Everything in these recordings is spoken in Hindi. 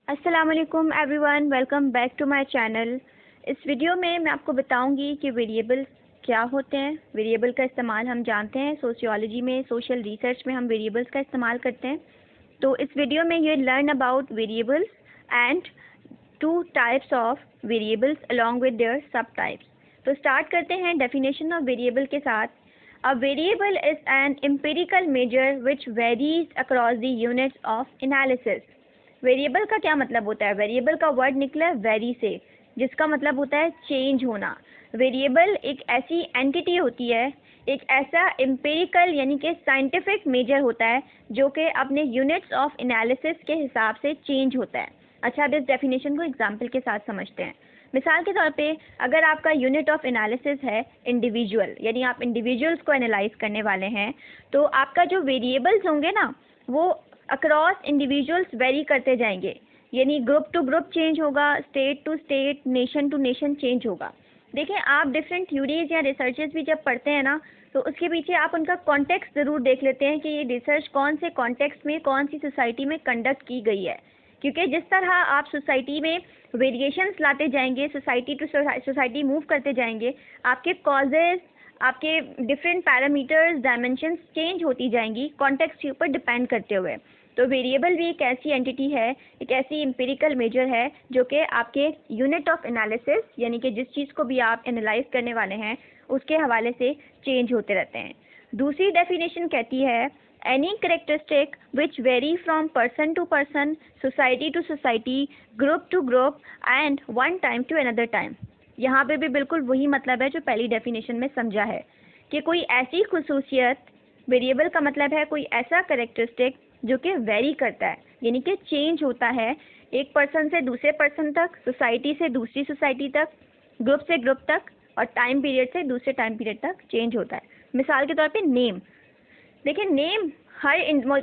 अस्सलाम वालेकुम everyone, welcome back to my channel. इस वीडियो में मैं आपको बताऊंगी कि वेरिएबल्स क्या होते हैं। वेरिएबल का इस्तेमाल हम जानते हैं, सोशियोलॉजी में, सोशल रिसर्च में हम वेरिएबल्स का इस्तेमाल करते हैं। तो इस वीडियो में ये learn about variables and two types of variables along with their सब टाइप्स। तो स्टार्ट करते हैं डेफिनेशन ऑफ वेरिएबल के साथ। A variable is an empirical major which varies across the units of analysis. Variable का क्या मतलब होता है? वेरिएबल का वर्ड निकला है वेरी से, जिसका मतलब होता है चेंज होना। वेरिएबल एक ऐसी एंटिटी होती है, एक ऐसा एम्पिरिकल यानी कि साइंटिफिक मेजर होता है जो कि अपने यूनिट्स ऑफ एनालिसिस के हिसाब से चेंज होता है। अच्छा, अब इस डेफिनेशन को एग्जांपल के साथ समझते हैं। मिसाल के तौर पे अगर आपका यूनिट ऑफ एनालिसिस है इंडिविजुअल, यानी आप इंडिविजुअल्स को एनालाइज करने वाले हैं, तो आपका जो वेरिएबल्स होंगे ना वो अक्रॉस इंडिविजुअल्स वेरी करते जाएंगे, यानी ग्रुप टू ग्रुप चेंज होगा, state to state, nation to nation change होगा। देखें, आप डिफरेंट थ्योरीज या रिसर्चेस भी जब पढ़ते हैं ना, तो उसके पीछे आप उनका कॉन्टेक्स्ट ज़रूर देख लेते हैं कि ये रिसर्च कौन से कॉन्टेक्स्ट में, कौन सी सोसाइटी में कंडक्ट की गई है। क्योंकि जिस तरह आप सोसाइटी में वेरिएशंस लाते जाएंगे, सोसाइटी टू सोसाइटी मूव करते जाएंगे, आपके कॉजेज़, आपके डिफरेंट पैरामीटर्स, डायमेंशंस चेंज होती जाएंगी कॉन्टेक्स्ट के ऊपर डिपेंड करते हुए। तो वेरिएबल भी एक ऐसी एंटिटी है, एक ऐसी एम्पिरिकल मेजर है जो कि आपके यूनिट ऑफ एनालिसिस यानी कि जिस चीज़ को भी आप एनालाइज करने वाले हैं उसके हवाले से चेंज होते रहते हैं। दूसरी डेफिनेशन कहती है any characteristic which vary from person to person, society to society, group to group and one time to another time. यहाँ पे भी बिल्कुल वही मतलब है जो पहली डेफिनेशन में समझा है कि कोई ऐसी खुसूसियत, वेरिएबल का मतलब है कोई ऐसा करेक्टरिस्टिक जो कि वेरी करता है, यानी कि चेंज होता है एक पर्सन से दूसरे पर्सन तक, सोसाइटी से दूसरी सोसाइटी तक, ग्रुप से ग्रुप तक, और टाइम पीरियड से दूसरे टाइम पीरियड तक चेंज होता है। मिसाल के तौर पे नेम, देखिए नेम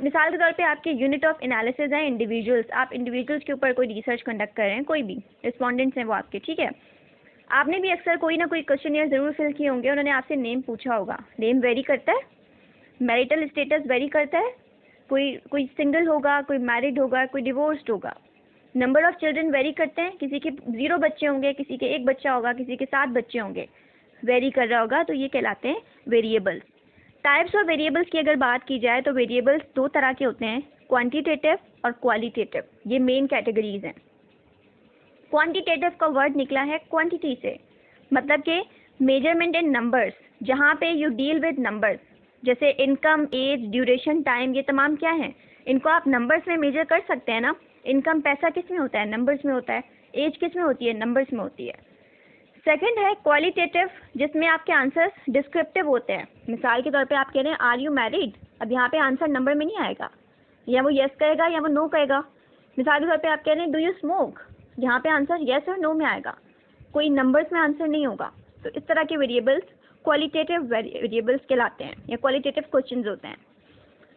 मिसाल के तौर पे आपके यूनिट ऑफ एनालिसिस है इंडिविजुअल्स, आप इंडिविजुअल्स के ऊपर कोई रिसर्च कंडक्ट कर रहे हैं, कोई भी रिस्पॉन्डेंट्स हैं वो आपके, ठीक है। आपने भी अक्सर कोई ना कोई क्वेश्चन ज़रूर फिल किए होंगे, उन्होंने आपसे नेम पूछा होगा। नेम वेरी करता है, मैरिटल स्टेटस वेरी करता है, कोई कोई सिंगल होगा, कोई मैरिड होगा, कोई डिवोर्स्ड होगा। नंबर ऑफ चिल्ड्रन वेरी करते हैं, किसी के 0 बच्चे होंगे, किसी के 1 बच्चा होगा, किसी के 7 बच्चे होंगे, वेरी कर रहा होगा, तो ये कहलाते हैं वेरिएबल्स। टाइप्स ऑफ वेरिएबल्स की अगर बात की जाए तो वेरिएबल्स 2 तरह के होते हैं, क्वांटिटेटिव और क्वालिटेटिव। ये मेन कैटेगरीज हैं। क्वांटिटेटिव का वर्ड निकला है क्वांटिटी से, मतलब कि मेजरमेंट इन नंबर्स, जहाँ पे यू डील विद नंबर्स, जैसे इनकम, एज, ड्यूरेशन, टाइम, ये तमाम क्या हैं, इनको आप नंबर्स में मेजर कर सकते हैं ना। इनकम, पैसा किस में होता है? नंबर्स में होता है। एज किस में होती है? नंबर्स में होती है। सेकंड है क्वालिटेटिव, जिसमें आपके आंसर्स डिस्क्रिप्टिव होते हैं। मिसाल के तौर पे आप कह रहे हैं आर यू मैरिड, अब यहाँ पे आंसर नंबर में नहीं आएगा, या वो येस कहेगा या वो नो कहेगा। मिसाल के तौर पे आप कह रहे हैं डू यू स्मोक, यहाँ पे आंसर येस और नो में आएगा, कोई नंबर्स में आंसर नहीं होगा। तो इस तरह के वेरिएबल्स क्वालिटेटिव वेरिएबल्स कहलाते हैं, या क्वालिटेटिव क्वेश्चंस होते हैं।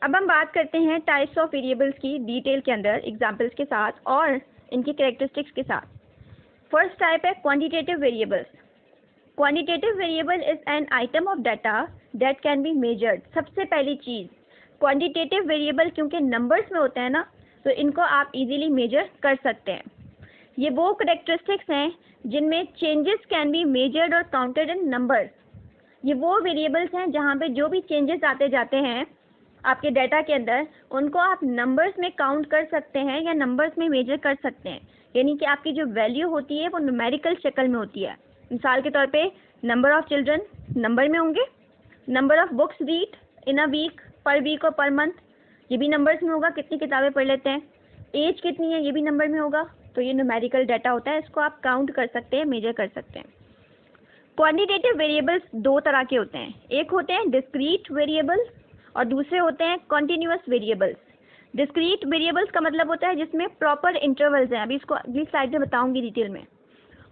अब हम बात करते हैं टाइप्स ऑफ वेरिएबल्स की डिटेल के अंदर, एग्जांपल्स के साथ और इनकी कैरेक्टरिस्टिक्स के साथ। फर्स्ट टाइप है quantitative variables. Quantitative variable is an item of data that can be measured. सबसे पहली चीज़, क्वांटिटेटिव वेरिएबल क्योंकि नंबर्स में होते हैं ना, तो इनको आप इजीली मेजर कर सकते हैं। ये वो करेक्टरिस्टिक्स हैं जिनमें चेंजेस कैन बी मेजर्ड और काउंटेड इन नंबर्स। ये वो वेरिएबल्स हैं जहाँ पे जो भी चेंजेस आते जाते हैं आपके डाटा के अंदर, उनको आप नंबर्स में काउंट कर सकते हैं या नंबर्स में मेजर कर सकते हैं, यानी कि आपकी जो वैल्यू होती है वो न्यूमेरिकल शक्ल में होती है। मिसाल के तौर पे नंबर ऑफ चिल्ड्रन नंबर में होंगे, number of books read in a week, per week और पर मंथ, ये भी नंबर्स में होगा, कितनी किताबें पढ़ लेते हैं। एज कितनी है, ये भी नंबर में होगा। तो ये न्यूमेरिकल डाटा होता है, इसको आप काउंट कर सकते हैं, मेजर कर सकते हैं। क्वांटिटेटिव वेरिएबल्स 2 तरह के होते हैं, एक होते हैं डिस्क्रीट वेरिएबल्स और दूसरे होते हैं कॉन्टिन्यूअस वेरिएबल्स। डिस्क्रीट वेरिएबल्स का मतलब होता है जिसमें प्रॉपर इंटरवल्स हैं, अभी इसको अगली स्लाइड में बताऊंगी डिटेल में।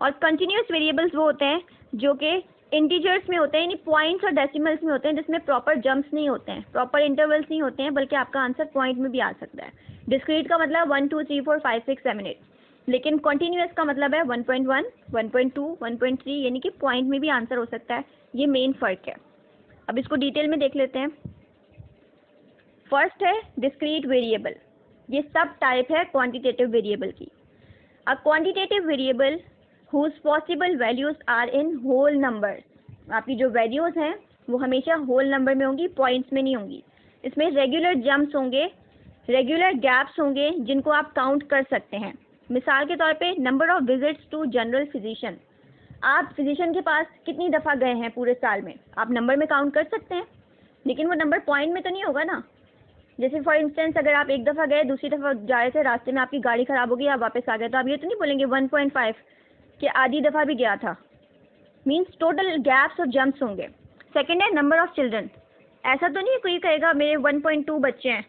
और कंटिन्यूअस वेरिएबल्स वो होते हैं जो कि इंटीजर्स में होते हैं, यानी पॉइंट्स और डेसिमल्स में होते हैं, जिसमें प्रॉपर जंप्स नहीं होते हैं, प्रॉपर इंटरवल्स नहीं होते हैं, बल्कि आपका आंसर पॉइंट में भी आ सकता है। डिस्क्रीट का मतलब 1 2 3 4 5 6 7 8, लेकिन कॉन्टिन्यूअस का मतलब है 1.1 1.2 1.3, यानी कि पॉइंट में भी आंसर हो सकता है। ये मेन फ़र्क है। अब इसको डिटेल में देख लेते हैं। फर्स्ट है डिस्क्रीट वेरिएबल, ये सब टाइप है क्वांटिटेटिव वेरिएबल की। A quantitative variable whose possible values are in whole number. आपकी जो वैल्यूज हैं वो हमेशा होल नंबर में होंगी, पॉइंट्स में नहीं होंगी। इसमें रेगुलर जंप्स होंगे, रेगुलर गैप्स होंगे जिनको आप काउंट कर सकते हैं। मिसाल के तौर पे number of visits to general physician. आप फिजिशियन के पास कितनी दफ़ा गए हैं पूरे साल में, आप नंबर में काउंट कर सकते हैं, लेकिन वो नंबर पॉइंट में तो नहीं होगा ना। जैसे फॉर इंस्टेंस अगर आप एक दफ़ा गए, दूसरी दफ़ा जा रहे थे, रास्ते में आपकी गाड़ी ख़राब हो गई, आप वापस आ गए, तो आप ये तो नहीं बोलेंगे 1.5 कि आधी दफ़ा भी गया था। मीन्स टोटल गैप्स और जंप्स होंगे। सेकेंड है नंबर ऑफ चिल्ड्रन। ऐसा तो नहीं कोई कहेगा मेरे 1.2 बच्चे हैं,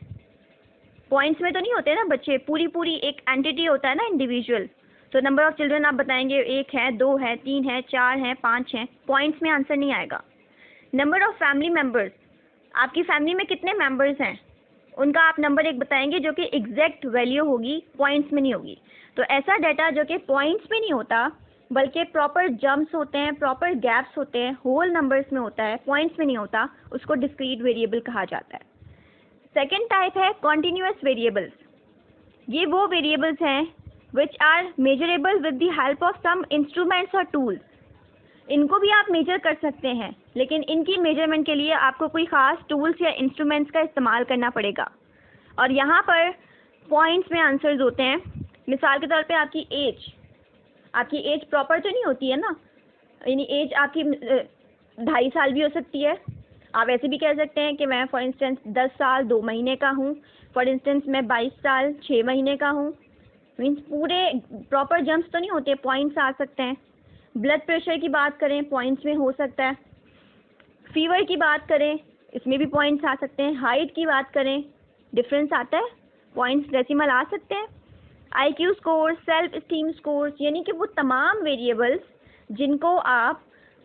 पॉइंट्स में तो नहीं होते ना बच्चे, पूरी एक एंटिटी होता है ना, इंडिविजुअल। तो नंबर ऑफ चिल्ड्रन आप बताएंगे 1 है, 2 है, 3 है, 4 है, 5 हैं, पॉइंट्स में आंसर नहीं आएगा। नंबर ऑफ फैमिली मेम्बर्स, आपकी फैमिली में कितने मेम्बर्स हैं, उनका आप नंबर एक बताएंगे जो कि एग्जैक्ट वैल्यू होगी, पॉइंट्स में नहीं होगी। तो ऐसा डाटा जो कि पॉइंट्स में नहीं होता बल्कि प्रॉपर जंप्स होते हैं, प्रॉपर गैप्स होते हैं, होल नंबर्स में होता है, पॉइंट्स में नहीं होता, उसको डिस्क्रीट वेरिएबल कहा जाता है। सेकेंड टाइप है कॉन्टिन्यूस वेरिएबल्स। ये वो वेरिएबल्स हैं which are measurable with the help of some instruments और टूल्स। इनको भी आप मेजर कर सकते हैं, लेकिन इनकी मेजरमेंट के लिए आपको कोई ख़ास टूल्स या इंस्ट्रूमेंट्स का इस्तेमाल करना पड़ेगा। और यहाँ पर पॉइंट्स में आंसर्स होते हैं। मिसाल के तौर पे आपकी एज प्रॉपर तो नहीं होती है ना, यानी एज आपकी 2.5 साल भी हो सकती है। आप ऐसे भी कह सकते हैं कि मैं फॉर इंस्टेंस 10 साल 2 महीने का हूँ, फॉर इंस्टेंस मैं 22 साल 6 महीने का हूँ। मीन्स पूरे प्रॉपर जंप्स तो नहीं होते, पॉइंट्स आ सकते हैं। ब्लड प्रेशर की बात करें, पॉइंट्स में हो सकता है। फीवर की बात करें, इसमें भी पॉइंट्स आ सकते हैं। हाइट की बात करें, डिफरेंस आता है, पॉइंट्स डेसिमल आ सकते हैं। IQ score, self esteem scores, यानी कि वो तमाम वेरिएबल्स जिनको आप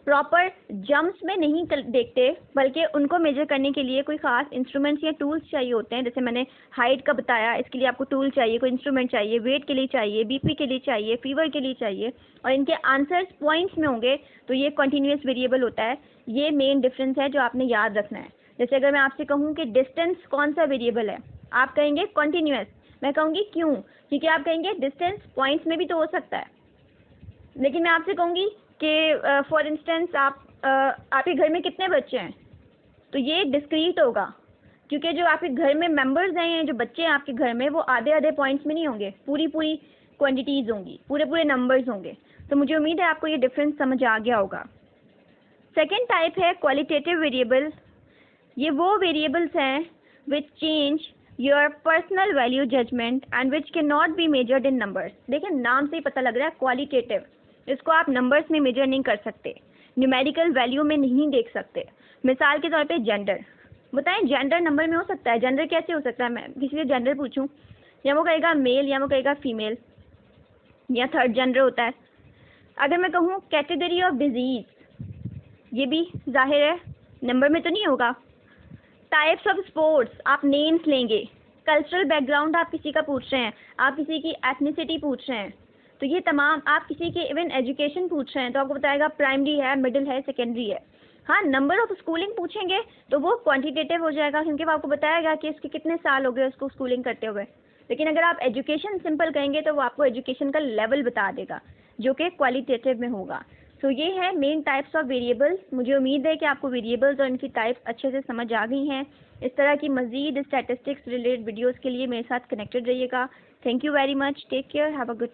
प्रॉपर जंप्स में नहीं देखते बल्कि उनको मेजर करने के लिए कोई ख़ास इंस्ट्रूमेंट्स या टूल्स चाहिए होते हैं। जैसे मैंने हाइट का बताया, इसके लिए आपको टूल चाहिए, कोई इंस्ट्रूमेंट चाहिए, वेट के लिए चाहिए, BP के लिए चाहिए, फीवर के लिए चाहिए, और इनके आंसर्स पॉइंट्स में होंगे, तो ये कॉन्टीन्यूस वेरिएबल होता है। ये मेन डिफरेंस है जो आपने याद रखना है। जैसे अगर मैं आपसे कहूँ कि डिस्टेंस कौन सा वेरिएबल है, आप कहेंगे कॉन्टीन्यूस। मैं कहूँगी क्यों, क्योंकि आप कहेंगे डिस्टेंस पॉइंट्स में भी तो हो सकता है। लेकिन मैं आपसे कहूँगी कि फॉर इंस्टेंस आपके घर में कितने बच्चे हैं, तो ये डिस्क्रीट होगा, क्योंकि जो आपके घर में मेंबर्स हैं, जो बच्चे हैं आपके घर में, वो आधे आधे पॉइंट्स में नहीं होंगे, पूरी क्वांटिटीज़ होंगी, पूरे नंबर्स होंगे। तो मुझे उम्मीद है आपको ये डिफरेंस समझ आ गया होगा। सेकेंड टाइप है क्वालिटेटिव वेरिएबल। ये वो वेरिएबल्स हैं which change your personal value judgement and which can not be measured in numbers. देखिए नाम से ही पता लग रहा है क्वालिटेटिव, इसको आप नंबर्स में मेजर नहीं कर सकते, न्यूमेरिकल वैल्यू में नहीं देख सकते। मिसाल के तौर पे जेंडर, बताएं जेंडर नंबर में हो सकता है? जेंडर कैसे हो सकता है? मैं किसी से जेंडर पूछूं, या वो कहेगा मेल या वो कहेगा फीमेल, या थर्ड जेंडर होता है। अगर मैं कहूँ कैटेगरी ऑफ डिजीज़, ये भी जाहिर है नंबर में तो नहीं होगा। टाइप्स ऑफ स्पोर्ट्स, आप नेम्स लेंगे। कल्चरल बैकग्राउंड आप किसी का पूछ रहे हैं, आप किसी की एथनिसिटी पूछ रहे हैं, तो ये तमाम, आप किसी के इवन एजुकेशन पूछ रहे हैं तो आपको बताएगा प्राइमरी है, मिडिल है, सेकेंडरी है। हाँ, नंबर ऑफ स्कूलिंग पूछेंगे तो वो क्वांटिटेटिव हो जाएगा, क्योंकि वो आपको बताएगा कि इसके कितने साल हो गए उसको स्कूलिंग करते हुए। लेकिन अगर आप एजुकेशन सिंपल कहेंगे तो वो आपको एजुकेशन का लेवल बता देगा, जो कि क्वालिटेटिव में होगा। सो ये है मेन टाइप्स ऑफ वेरिएबल्स। मुझे उम्मीद है कि आपको वेरिएबल्स और इनकी टाइप्स अच्छे से समझ आ गई हैं। इस तरह की मज़ीद स्टैटिस्टिक्स रिलेटेड वीडियोज़ के लिए मेरे साथ कनेक्टेड रहिएगा। Thank you very much, take care, have a good